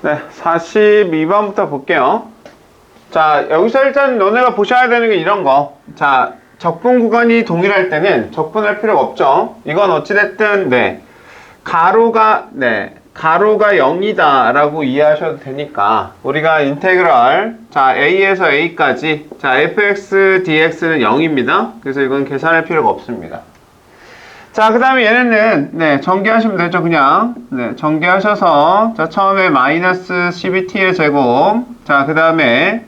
네, 42번부터 볼게요. 자, 여기서 일단 너네가 보셔야 되는 게 이런 거. 자, 적분 구간이 동일할 때는 적분할 필요가 없죠. 이건 어찌됐든, 네. 가로가 0이다 라고 이해하셔도 되니까 우리가 인테그럴 자 a에서 a까지 자 fx dx는 0입니다. 그래서 이건 계산할 필요가 없습니다. 자, 그 다음에 얘네는 네 전개하시면 되죠. 그냥 네 전개하셔서 자 처음에 마이너스 12t의 제곱 자 그 다음에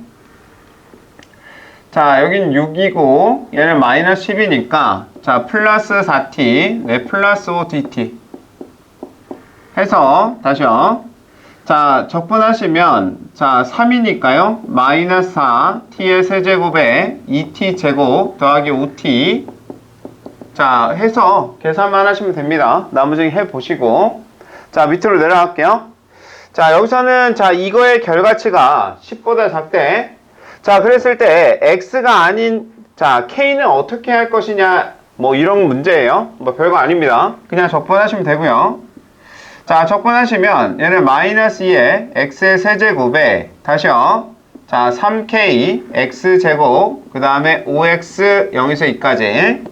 자 여긴 6이고 얘는 마이너스 10이니까 자 플러스 4t 네 플러스 5dt 해서 다시요. 자 적분하시면 자 3이니까요 마이너스 4t의 세제곱에 2t 제곱 더하기 5t 자 해서 계산만 하시면 됩니다. 나머지 해보시고 자 밑으로 내려갈게요. 자 여기서는 자 이거의 결과치가 10보다 작대. 자 그랬을 때 x가 아닌 자 k는 어떻게 할 것이냐 뭐 이런 문제예요. 뭐 별거 아닙니다. 그냥 적분하시면 되고요. 자 적분하시면 얘는 마이너스 2의 x의 세제곱에 다시요 자 3k x제곱 그 다음에 5x 0에서 2까지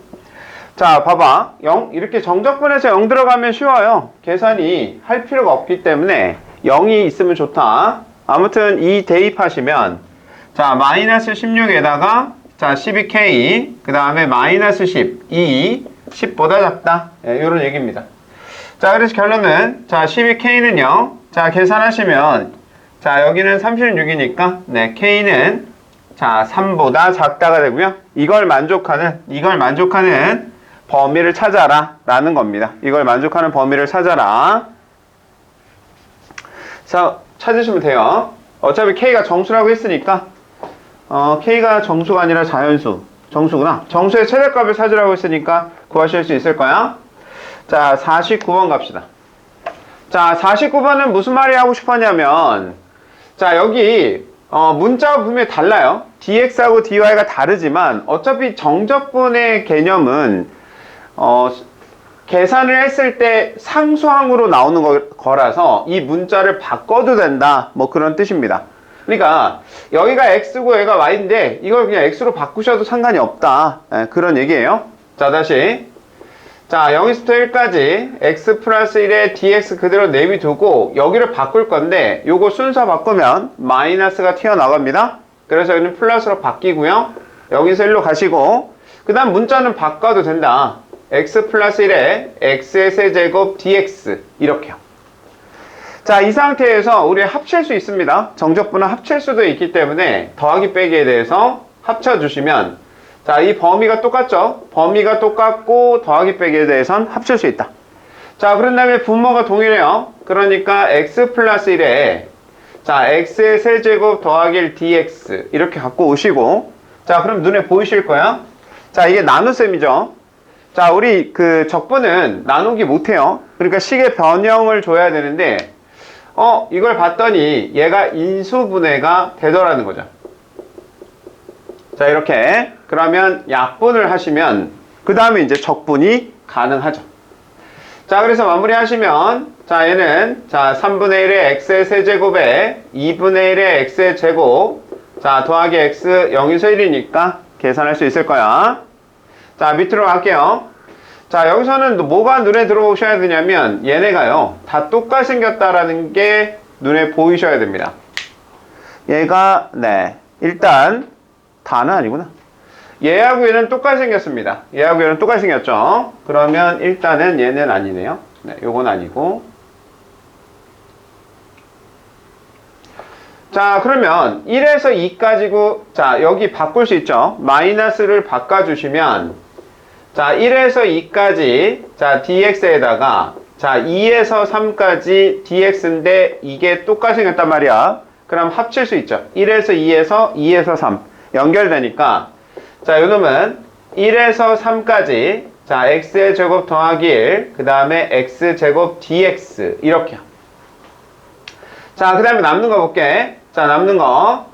자 봐봐 0 이렇게 정적분해서 0 들어가면 쉬워요. 계산이 할 필요가 없기 때문에 0이 있으면 좋다. 아무튼 이 대입하시면 자 마이너스 16에다가 자 12k 그 다음에 마이너스 10 2 10보다 작다 이런 얘기입니다. 자 그래서 결론은 자 12k는요 자 계산하시면 자 여기는 36이니까 네 k는 자 3보다 작다가 되고요. 이걸 만족하는 범위를 찾아라 라는 겁니다. 이걸 만족하는 범위를 찾아라. 자 찾으시면 돼요. 어차피 k가 정수라고 했으니까 k가 정수가 아니라 자연수 정수구나. 정수의 최대값을 찾으라고 했으니까 구하실 수 있을 거야. 자 49번 갑시다. 자 49번은 무슨 말이 하고 싶었냐면 자 여기 문자가 분명히 달라요. dx하고 dy가 다르지만 어차피 정적분의 개념은 계산을 했을 때 상수항으로 나오는 거라서 이 문자를 바꿔도 된다 뭐 그런 뜻입니다. 그러니까 여기가 x고 여기가 y인데 이걸 그냥 x로 바꾸셔도 상관이 없다 그런 얘기예요. 자 다시 자 0에서부터 1까지 x 플러스 1에 dx 그대로 내비두고 여기를 바꿀 건데 요거 순서 바꾸면 마이너스가 튀어나갑니다. 그래서 여기는 플러스로 바뀌고요. 여기서 1로 가시고 그 다음 문자는 바꿔도 된다. x 플러스 1에 x의 세제곱 dx 이렇게요. 자 이 상태에서 우리 합칠 수 있습니다. 정적분은 합칠 수도 있기 때문에 더하기 빼기에 대해서 합쳐주시면 자, 이 범위가 똑같죠? 범위가 똑같고 더하기 빼기에 대해선 합칠 수 있다. 자, 그런 다음에 분모가 동일해요. 그러니까 x 플러스 1에 자, x의 세제곱 더하기 1 dx 이렇게 갖고 오시고 자, 그럼 눈에 보이실 거야? 자, 이게 나눗셈이죠. 자, 우리 그 적분은 나누기 못해요. 그러니까 식의 변형을 줘야 되는데 이걸 봤더니 얘가 인수분해가 되더라는 거죠. 자 이렇게 그러면 약분을 하시면 그 다음에 이제 적분이 가능하죠. 자 그래서 마무리 하시면 자 얘는 자 3분의 1의 x의 세제곱에 2분의 1의 x의 제곱 자 더하기 x 0에서 1이니까 계산할 수 있을 거야. 자 밑으로 갈게요. 자 여기서는 뭐가 눈에 들어오셔야 되냐면 얘네가요 다 똑같이 생겼다라는 게 눈에 보이셔야 됩니다. 얘가 네 일단 다는 아니구나. 얘하고 얘는 똑같이 생겼습니다. 얘하고 얘는 똑같이 생겼죠. 그러면 일단은 얘는 아니네요. 네, 요건 아니고. 자, 그러면 1에서 2까지고, 자, 여기 바꿀 수 있죠. 마이너스를 바꿔주시면, 자, 1에서 2까지, 자, dx에다가, 자, 2에서 3까지 dx인데, 이게 똑같이 생겼단 말이야. 그럼 합칠 수 있죠. 1에서 2에서 2에서 3. 연결되니까 자 요놈은 1에서 3까지 자 x의 제곱 더하기 1 그 다음에 x제곱 dx 이렇게요. 자 그 다음에 남는 거 볼게. 자 남는 거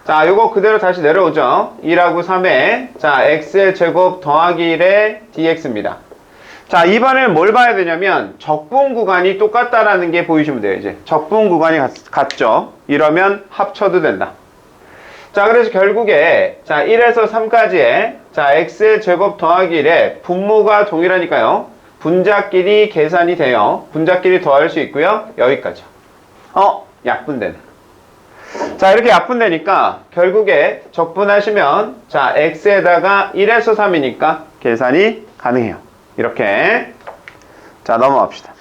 자 요거 그대로 다시 내려오죠. 1하고 3에 자 x의 제곱 더하기 1의 dx입니다. 자, 이번에는 뭘 봐야 되냐면 적분 구간이 똑같다라는 게 보이시면 돼요. 이제 적분 구간이 같죠. 이러면 합쳐도 된다. 자, 그래서 결국에 자 1에서 3까지의 자 x의 제곱 더하기 1의 분모가 동일하니까요. 분자끼리 계산이 돼요. 분자끼리 더할 수 있고요. 여기까지. 약분되네. 자, 이렇게 약분되니까 결국에 적분하시면 자 x에다가 1에서 3이니까 계산이 가능해요. 이렇게. 자, 넘어갑시다.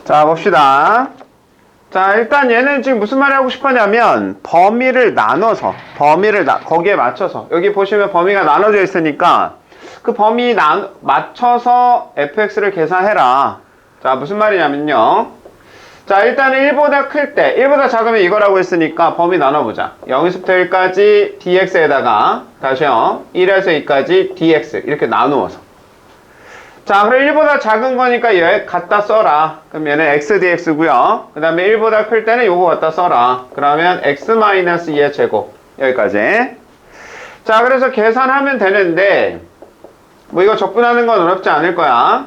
자, 봅시다. 자, 일단 얘는 지금 무슨 말을 하고 싶었냐면 범위를 나눠서 거기에 맞춰서 여기 보시면 범위가 나눠져 있으니까 그 범위 맞춰서 fx를 계산해라. 자, 무슨 말이냐면요. 자, 일단은 1보다 클 때 1보다 작으면 이거라고 했으니까 범위 나눠보자. 0에서부터 1까지 dx에다가 다시요 1에서 2까지 dx 이렇게 나누어서. 자, 그럼 1보다 작은 거니까 얘 갖다 써라. 그럼 얘는 x dx고요. 그 다음에 1보다 클 때는 요거 갖다 써라. 그러면 x-2의 제곱. 여기까지. 자, 그래서 계산하면 되는데 뭐 이거 적분하는 건 어렵지 않을 거야.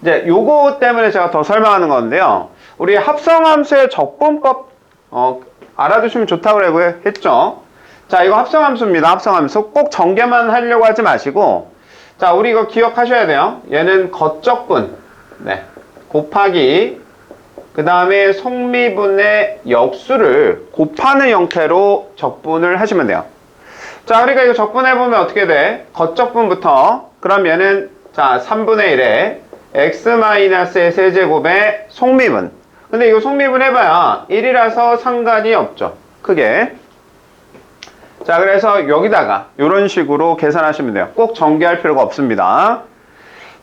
이제 요거 때문에 제가 더 설명하는 건데요. 우리 합성함수의 적분법 알아두시면 좋다고 했죠. 자, 이거 합성함수입니다. 합성함수. 꼭 전개만 하려고 하지 마시고 자, 우리 이거 기억하셔야 돼요. 얘는 겉적분, 네, 곱하기, 그 다음에 속미분의 역수를 곱하는 형태로 적분을 하시면 돼요. 자, 그러니까 이거 적분해보면 어떻게 돼? 겉적분부터, 그럼 얘는, 자, 3분의 1에 x-의 세제곱의 속미분. 근데 이거 속미분 해봐야 1이라서 상관이 없죠. 크게. 자, 그래서 여기다가 이런 식으로 계산하시면 돼요. 꼭 전개할 필요가 없습니다.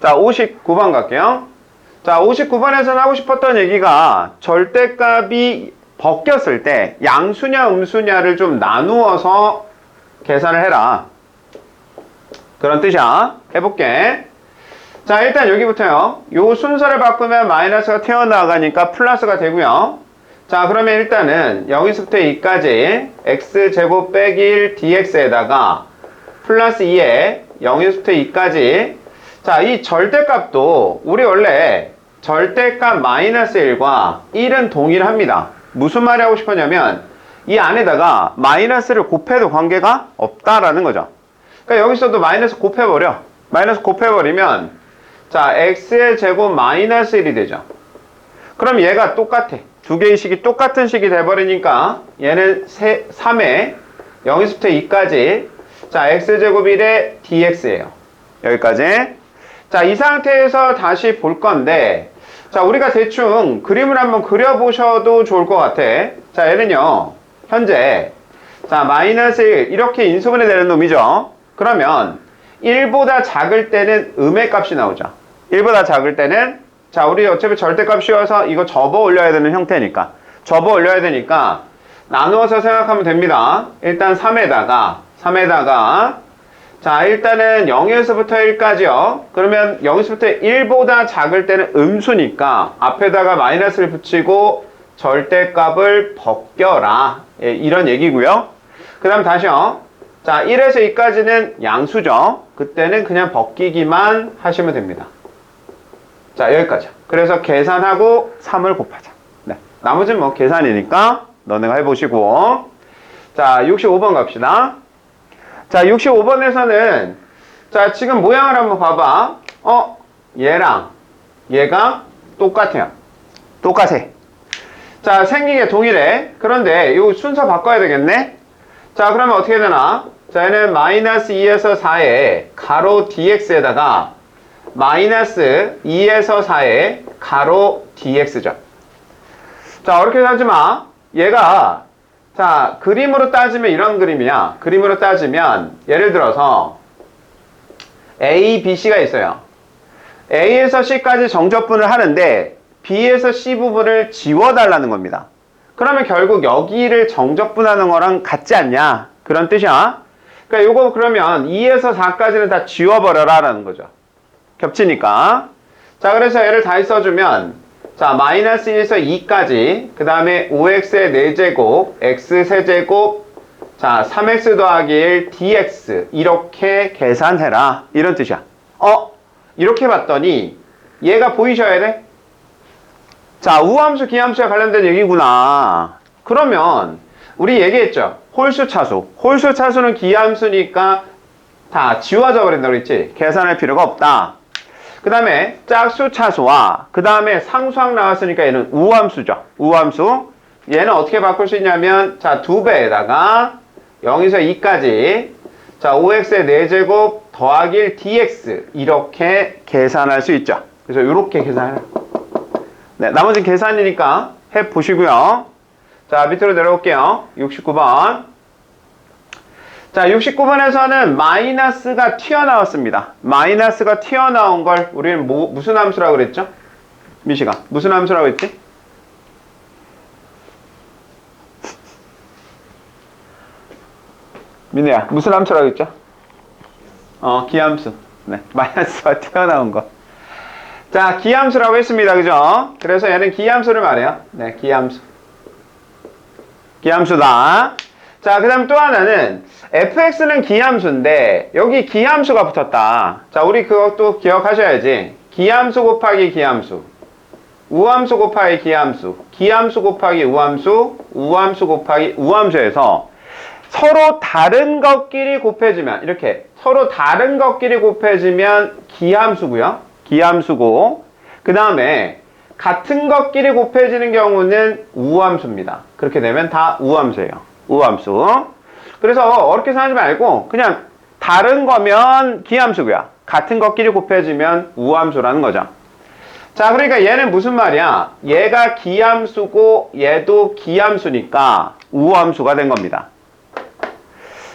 자, 59번 갈게요. 자, 59번에서는 하고 싶었던 얘기가 절대값이 벗겼을 때 양수냐 음수냐를 좀 나누어서 계산을 해라. 그런 뜻이야. 해볼게. 자, 일단 여기부터요. 요 순서를 바꾸면 마이너스가 튀어나가니까 플러스가 되고요. 자, 그러면 일단은 0에서부터 2까지 x제곱 빼기 1 dx에다가 플러스 2에 0에서부터 2까지 자, 이 절대값도 우리 원래 절대값 마이너스 1과 1은 동일합니다. 무슨 말이 하고 싶었냐면 이 안에다가 마이너스를 곱해도 관계가 없다라는 거죠. 그러니까 여기서도 마이너스 곱해버려. 마이너스 곱해버리면 자, x의 제곱 마이너스 1이 되죠. 그럼 얘가 똑같아. 두 개의 식이 똑같은 식이 돼버리니까 얘는 3에 0에서부터 2까지 자, x제곱 1의 dx예요. 여기까지. 자, 이 상태에서 다시 볼 건데 자, 우리가 대충 그림을 한번 그려보셔도 좋을 것 같아. 자, 얘는요 현재 자, 마이너스 1 이렇게 인수분해 되는 놈이죠. 그러면 1보다 작을 때는 음의 값이 나오죠. 1보다 작을 때는 자, 우리 어차피 절대값 씌워서 이거 접어 올려야 되는 형태니까. 접어 올려야 되니까 나누어서 생각하면 됩니다. 일단 3에다가 자, 일단은 0에서부터 1까지요. 그러면 0에서부터 1보다 작을 때는 음수니까 앞에다가 마이너스를 붙이고 절대값을 벗겨라. 예, 이런 얘기고요. 그 다음 다시요. 자, 1에서 2까지는 양수죠. 그때는 그냥 벗기기만 하시면 됩니다. 자, 여기까지. 그래서 계산하고 3을 곱하자. 네. 나머지는 뭐 계산이니까 너네가 해보시고. 자, 65번 갑시다. 자, 65번에서는 자, 지금 모양을 한번 봐봐. 얘랑 얘가 똑같아요. 똑같아. 자, 생긴 게 동일해. 그런데 이 순서 바꿔야 되겠네. 자, 그러면 어떻게 되나? 자, 얘는 마이너스 2에서 4에 가로 dx에다가 마이너스 2에서 4에 가로 dx죠. 자, 어렵게 하지 마. 얘가 자, 그림으로 따지면 이런 그림이야. 그림으로 따지면 예를 들어서 A, B, C가 있어요. A에서 C까지 정접분을 하는데 B에서 C 부분을 지워달라는 겁니다. 그러면 결국 여기를 정접분하는 거랑 같지 않냐? 그런 뜻이야. 그러니까 요거 그러면 2에서 4까지는 다 지워버려라 라는 거죠. 겹치니까. 자, 그래서 얘를 다시 써주면 자, 마이너스 1에서 2까지, 그 다음에 5x의 4제곱, x 세제곱, 자, 3x 더하기 1 dx 이렇게 계산해라. 이런 뜻이야. 이렇게 봤더니 얘가 보이셔야 돼? 자, 우함수, 기함수에 관련된 얘기구나. 그러면 우리 얘기했죠. 홀수 차수. 홀수 차수는 기함수니까 다 지워져 버린다고 그랬지. 계산할 필요가 없다. 그 다음에 짝수 차수와 그 다음에 상수항 나왔으니까 얘는 우함수죠. 우함수. 얘는 어떻게 바꿀 수 있냐면 자, 2배에다가 0에서 2까지 자, 5x의 4제곱 더하기 1 dx 이렇게 계산할 수 있죠. 그래서 이렇게 계산해라. 네, 나머지 계산이니까 해보시고요. 자, 밑으로 내려올게요. 69번. 자, 69번에서는 마이너스가 튀어나왔습니다. 마이너스가 튀어나온 걸 우리는 무슨 함수라고 그랬죠? 미시가 무슨 함수라고 했지? 민우야, 무슨 함수라고 했죠? 기함수. 네, 마이너스가 튀어나온 거. 자, 기함수라고 했습니다. 그죠? 그래서 얘는 기함수를 말해요. 네, 기함수. 기함수다. 자, 그 다음 또 하나는 fx는 기함수인데 여기 기함수가 붙었다. 자, 우리 그것도 기억하셔야지. 기함수 곱하기 기함수, 우함수 곱하기 기함수, 기함수 곱하기 우함수, 우함수 곱하기 우함수에서 서로 다른 것끼리 곱해지면 이렇게 서로 다른 것끼리 곱해지면 기함수고요. 기함수고 그 다음에 같은 것끼리 곱해지는 경우는 우함수입니다. 그렇게 되면 다 우함수예요. 우함수. 그래서 어렵게 생각하지 말고 그냥 다른 거면 기함수고요. 같은 것끼리 곱해지면 우함수라는 거죠. 자, 그러니까 얘는 무슨 말이야? 얘가 기함수고 얘도 기함수니까 우함수가 된 겁니다.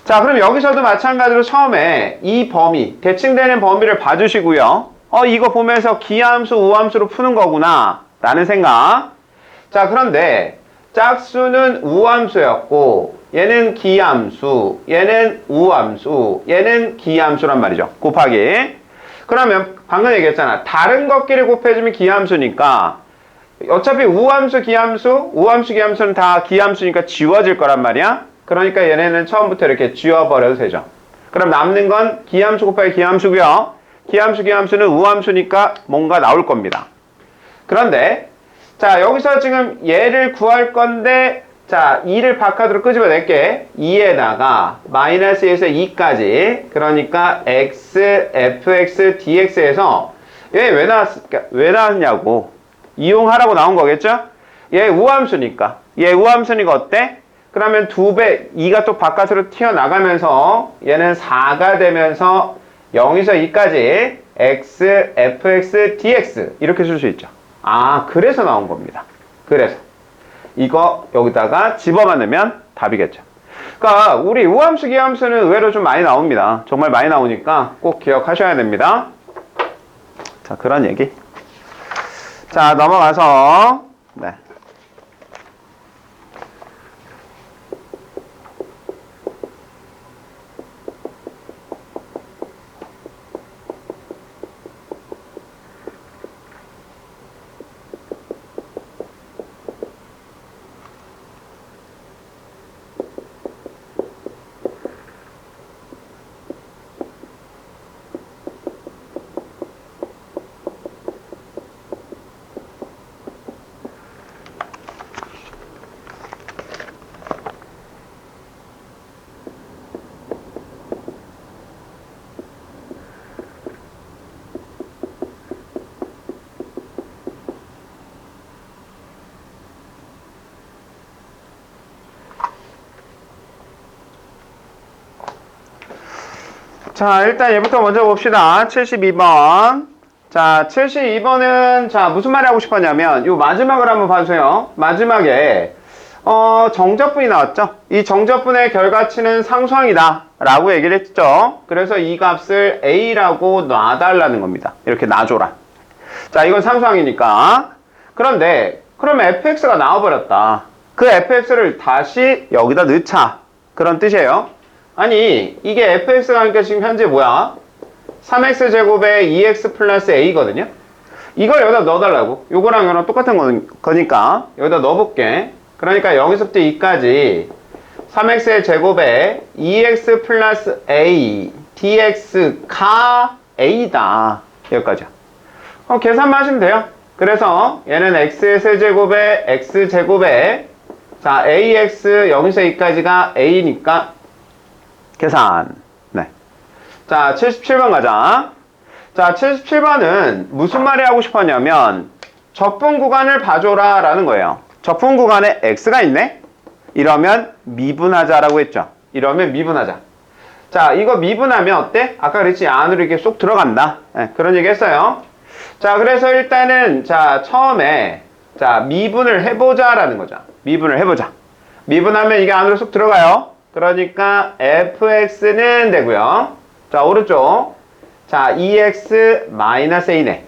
자, 그럼 여기서도 마찬가지로 처음에 이 범위, 대칭되는 범위를 봐주시고요. 이거 보면서 기함수, 우함수로 푸는 거구나 라는 생각. 자, 그런데 짝수는 우함수였고 얘는 기함수, 얘는 우함수, 얘는 기함수란 말이죠. 곱하기. 그러면 방금 얘기했잖아. 다른 것끼리 곱해주면 기함수니까 어차피 우함수, 기함수, 우함수, 기함수는 다 기함수니까 지워질 거란 말이야. 그러니까 얘네는 처음부터 이렇게 지워버려도 되죠. 그럼 남는 건 기함수 곱하기 기함수고요. 기함수, 기함수는 우함수니까 뭔가 나올 겁니다. 그런데 자, 여기서 지금 얘를 구할 건데 자, 2를 바깥으로 끄집어낼게. 2에다가 마이너스 1에서 2까지 그러니까 x, fx, dx에서 얘 왜 나왔냐고 이용하라고 나온 거겠죠? 얘 우함수니까. 얘 우함수니까 어때? 그러면 2배, 2가 또 바깥으로 튀어나가면서 얘는 4가 되면서 0에서 2까지 x, fx, dx 이렇게 쓸 수 있죠. 아, 그래서 나온 겁니다. 그래서 이거 여기다가 집어만 넣으면 답이겠죠. 그러니까 우리 우함수, 기함수는 의외로 좀 많이 나옵니다. 정말 많이 나오니까 꼭 기억하셔야 됩니다. 자, 그런 얘기. 자, 넘어가서, 네. 자, 일단 얘부터 먼저 봅시다. 72번. 자, 72번은, 자, 무슨 말이 하고 싶었냐면, 요 마지막을 한번 봐주세요. 마지막에, 정적분이 나왔죠? 이 정적분의 결과치는 상수항이다. 라고 얘기를 했죠? 그래서 이 값을 A라고 놔달라는 겁니다. 이렇게 놔줘라. 자, 이건 상수항이니까. 그런데, 그러면 fx가 나와버렸다. 그 fx를 다시 여기다 넣자. 그런 뜻이에요. 아니, 이게 fx가 하니까 지금 현재 뭐야? 3x제곱에 2x 플러스 a거든요? 이걸 여기다 넣어달라고. 요거랑 이거랑 똑같은 거니까 여기다 넣어볼게. 그러니까 여기서부터 2까지 3x의 제곱에 2x 플러스 a dx가 a다. 여기까지야. 계산만 하시면 돼요. 그래서 얘는 x의 세제곱에 x제곱에 자 ax 여기서 2까지가 a니까 계산. 네. 자, 77번 가자. 자, 77번은 무슨 말이 하고 싶었냐면 적분 구간을 봐줘라 라는 거예요. 적분 구간에 x가 있네? 이러면 미분하자라고 했죠. 이러면 미분하자. 자, 이거 미분하면 어때? 아까 그랬지? 안으로 이렇게 쏙 들어간다. 네, 그런 얘기 했어요. 자, 그래서 일단은 자, 처음에 자, 미분을 해보자 라는 거죠. 미분을 해보자. 미분하면 이게 안으로 쏙 들어가요. 그러니까 fx는 되고요. 자, 오른쪽. 자, 2x-a네.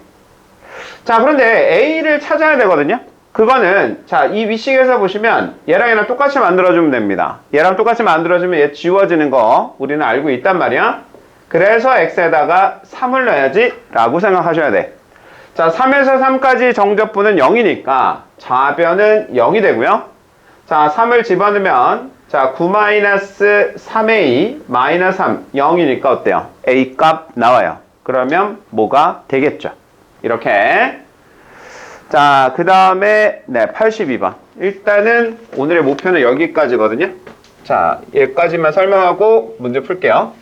자, 그런데 a를 찾아야 되거든요. 그거는 자, 이 위식에서 보시면 얘랑 얘랑 똑같이 만들어주면 됩니다. 얘랑 똑같이 만들어주면 얘 지워지는 거 우리는 알고 있단 말이야. 그래서 x에다가 3을 넣어야지 라고 생각하셔야 돼. 자, 3에서 3까지 정적분은 0이니까 좌변은 0이 되고요. 자, 3을 집어넣으면 자, 9-3a 마이너스 3 0이니까 어때요? a 값 나와요. 그러면 뭐가 되겠죠? 이렇게. 자, 그 다음에 네, 82번. 일단은 오늘의 목표는 여기까지거든요. 자, 여기까지만 설명하고 문제 풀게요.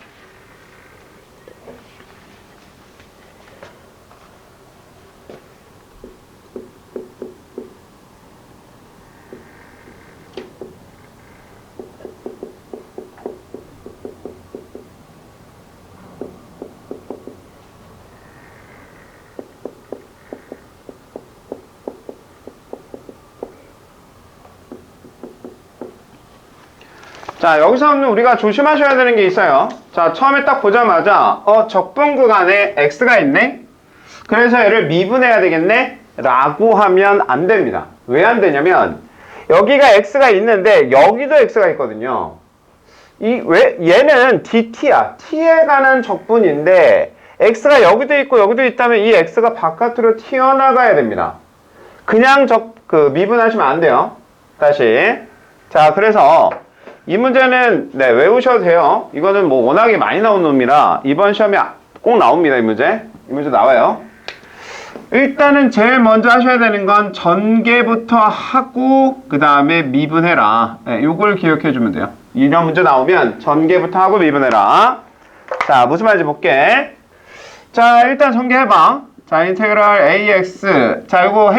자, 여기서는 우리가 조심하셔야 되는 게 있어요. 자, 처음에 딱 보자마자 적분 구간에 x가 있네? 그래서 얘를 미분해야 되겠네? 라고 하면 안 됩니다. 왜 안 되냐면 여기가 x가 있는데 여기도 x가 있거든요. 얘는 dt야. t에 관한 적분인데 x가 여기도 있고 여기도 있다면 이 x가 바깥으로 튀어나가야 됩니다. 그냥 미분하시면 안 돼요. 다시. 자, 그래서 이 문제는 네, 외우셔도 돼요. 이거는 뭐 워낙에 많이 나온 놈이라 이번 시험에 꼭 나옵니다. 이 문제 나와요. 일단은 제일 먼저 하셔야 되는 건 전개부터 하고 그 다음에 미분해라. 네, 요걸 기억해 주면 돼요. 이런 문제 나오면 전개부터 하고 미분해라. 자, 무슨 말인지 볼게. 자, 일단 전개해봐. 자, 인테그랄 ax. 자, 요거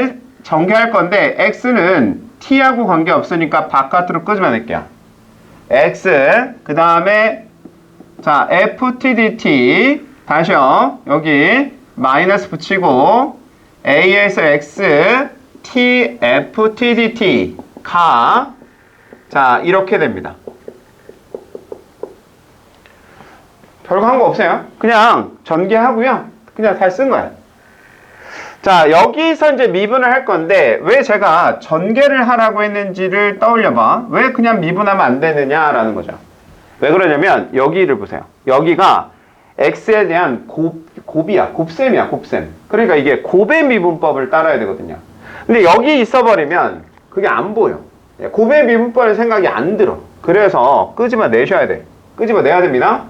전개할 건데 x는 t하고 관계없으니까 바깥으로 끄집어낼게요. x 그 다음에 자 ft dt 다시요. 여기 마이너스 붙이고 a에서 x t ft dt 가 자 이렇게 됩니다. 별거 한 거 없어요. 그냥 전개하고요. 그냥 잘 쓴 거야. 자, 여기서 이제 미분을 할 건데 왜 제가 전개를 하라고 했는지를 떠올려봐. 왜 그냥 미분하면 안 되느냐라는 거죠. 왜 그러냐면 여기를 보세요. 여기가 x에 대한 곱이야. 곱셈이야. 곱셈. 그러니까 이게 곱의 미분법을 따라야 되거든요. 근데 여기 있어버리면 그게 안 보여. 곱의 미분법의 생각이 안 들어. 그래서 끄집어 내셔야 돼. 끄집어 내야 됩니다.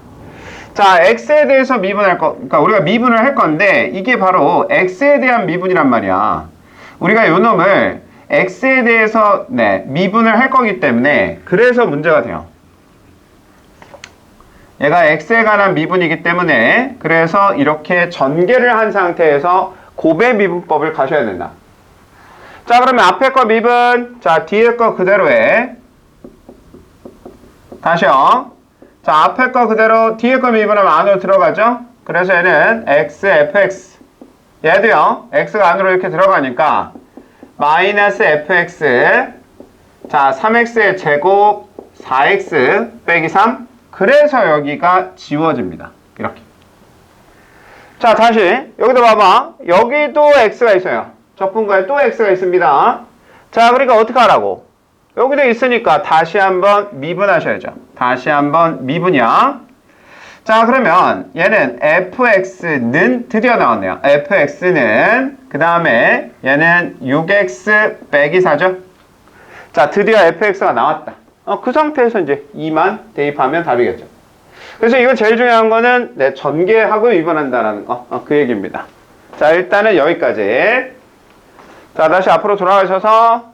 자, x에 대해서 미분할 거, 그러니까 우리가 미분을 할 건데 이게 바로 x에 대한 미분이란 말이야. 우리가 요 놈을 x에 대해서 미분을 할 거기 때문에 그래서 문제가 돼요. 얘가 x에 관한 미분이기 때문에 그래서 이렇게 전개를 한 상태에서 곱의 미분법을 가셔야 된다. 자, 그러면 앞에 거 미분, 자, 뒤에 거 그대로 해. 다시요. 자, 앞에 거 그대로 뒤에 거 미분하면 안으로 들어가죠? 그래서 얘는 x, fx. 얘도요, x가 안으로 이렇게 들어가니까 마이너스 fx. 자, 3x의 제곱 4x 빼기 3. 그래서 여기가 지워집니다. 이렇게. 자, 다시 여기도 봐봐. 여기도 x가 있어요. 적분과에 또 x가 있습니다. 자, 그러니까 어떻게 하라고? 여기도 있으니까 다시 한번 미분하셔야죠. 다시 한번 미분이야. 자, 그러면 얘는 fx는 드디어 나왔네요. fx는 그 다음에 얘는 6x 빼기 4죠. 자, 드디어 fx가 나왔다. 그 상태에서 이제 2만 대입하면 답이겠죠. 그래서 이거 제일 중요한 거는 전개하고 미분한다라는 거. 그 얘기입니다. 자, 일단은 여기까지. 자, 다시 앞으로 돌아가셔서